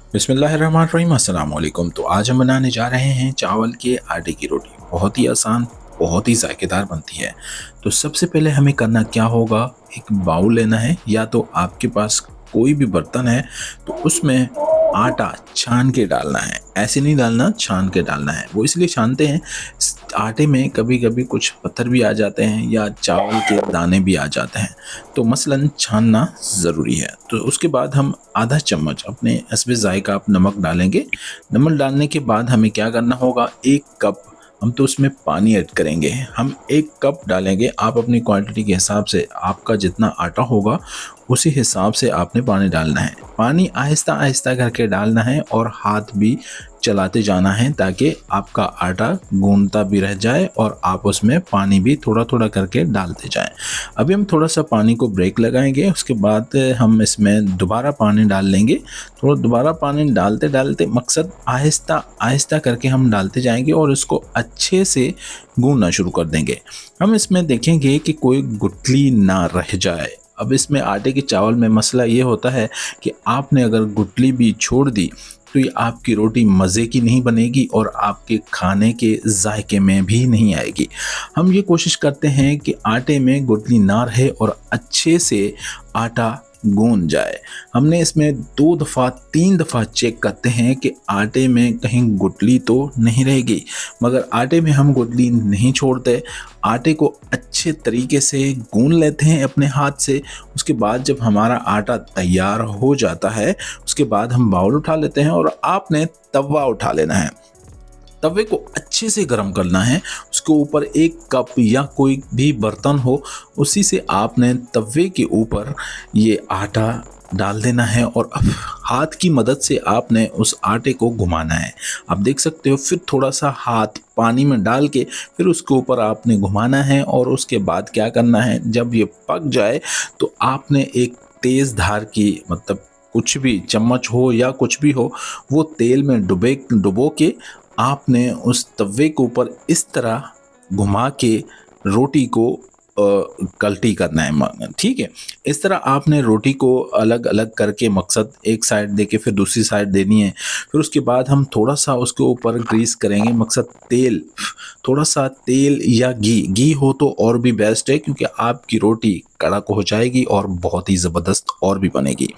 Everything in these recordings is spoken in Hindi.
बिस्मिल्लाहिर्रहमानिर्रहीम, अस्सलाम वालेकुम। तो आज हम बनाने जा रहे हैं चावल के आटे की रोटी। बहुत ही आसान, बहुत ही जायकेदार बनती है। तो सबसे पहले हमें करना क्या होगा, एक बाउल लेना है या तो आपके पास कोई भी बर्तन है तो उसमें आटा छान के डालना है। ऐसे नहीं डालना, छान के डालना है। वो इसलिए छानते हैं, इस आटे में कभी कभी कुछ पत्थर भी आ जाते हैं या चावल के दाने भी आ जाते हैं, तो मसलन छानना ज़रूरी है। तो उसके बाद हम आधा चम्मच अपने हस्बे ज़ायक़ा आप नमक डालेंगे। नमक डालने के बाद हमें क्या करना होगा, 1 कप हम तो उसमें पानी ऐड करेंगे। हम 1 कप डालेंगे, आप अपनी क्वांटिटी के हिसाब से, आपका जितना आटा होगा उसी हिसाब से आपने पानी डालना है। पानी आहिस्ता आहिस्ता करके डालना है और हाथ भी चलाते जाना है ताकि आपका आटा गूंदता भी रह जाए और आप उसमें पानी भी थोड़ा थोड़ा करके डालते जाएं। अभी हम थोड़ा सा पानी को ब्रेक लगाएंगे, उसके बाद हम इसमें दोबारा पानी डाल लेंगे। थोड़ा दोबारा पानी डालते डालते मकसद आहिस्ता आहिस्ता करके हम डालते जाएंगे और इसको अच्छे से गूंदना शुरू कर देंगे। हम इसमें देखेंगे कि कोई गुठली ना रह जाए। अब इसमें आटे के चावल में मसला ये होता है कि आपने अगर गुठली भी छोड़ दी तो ये आपकी रोटी मज़े की नहीं बनेगी और आपके खाने के जायके में भी नहीं आएगी। हम ये कोशिश करते हैं कि आटे में गुठली ना रहे और अच्छे से आटा गूंद जाए। हमने इसमें 2 दफ़ा 3 दफ़ा चेक करते हैं कि आटे में कहीं गुठली तो नहीं रहेगी, मगर आटे में हम गुठली नहीं छोड़ते। आटे को अच्छे तरीके से गूंद लेते हैं अपने हाथ से। उसके बाद जब हमारा आटा तैयार हो जाता है, उसके बाद हम बाउल उठा लेते हैं और आपने तवा उठा लेना है। तवे को अच्छे से गर्म करना है। उसके ऊपर 1 कप या कोई भी बर्तन हो, उसी से आपने तवे के ऊपर ये आटा डाल देना है और अब हाथ की मदद से आपने उस आटे को घुमाना है। आप देख सकते हो, फिर थोड़ा सा हाथ पानी में डाल के फिर उसके ऊपर आपने घुमाना है और उसके बाद क्या करना है, जब ये पक जाए तो आपने एक तेज़ धार की, मतलब कुछ भी चम्मच हो या कुछ भी हो, वो तेल में डुबो के आपने उस तवे के ऊपर इस तरह घुमा के रोटी को कल्टी करना है। ठीक है, इस तरह आपने रोटी को अलग अलग करके, मकसद एक साइड दे के फिर दूसरी साइड देनी है। फिर उसके बाद हम थोड़ा सा उसके ऊपर ग्रीस करेंगे, मकसद तेल, थोड़ा सा तेल या घी हो तो और भी बेस्ट है, क्योंकि आपकी रोटी कड़क हो जाएगी और बहुत ही ज़बरदस्त और भी बनेगी।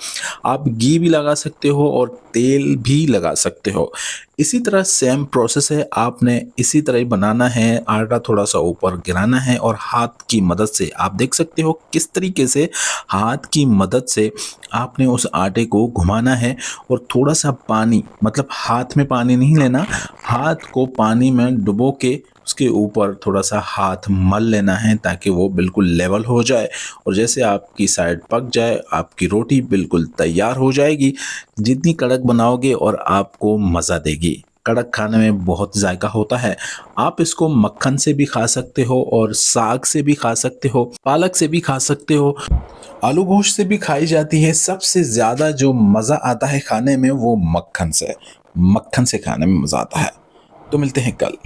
आप घी भी लगा सकते हो और तेल भी लगा सकते हो। इसी तरह सेम प्रोसेस है, आपने इसी तरह ही बनाना है। आटा थोड़ा सा ऊपर गिराना है और हाथ की मदद से, आप देख सकते हो किस तरीके से हाथ की मदद से आपने उस आटे को घुमाना है। और थोड़ा सा पानी, मतलब हाथ में पानी नहीं लेना, हाथ को पानी में डुबो के उसके ऊपर थोड़ा सा हाथ मल लेना है ताकि वो बिल्कुल लेवल हो जाए। और जैसे आपकी साइड पक जाए, आपकी रोटी बिल्कुल तैयार हो जाएगी। जितनी कड़क बनाओगे और आपको मज़ा देगी। कड़क खाने में बहुत जायका होता है। आप इसको मक्खन से भी खा सकते हो और साग से भी खा सकते हो, पालक से भी खा सकते हो, आलू गोश्त से भी खाई जाती है। सबसे ज़्यादा जो मज़ा आता है खाने में वो मक्खन से खाने में मज़ा आता है। तो मिलते हैं कल।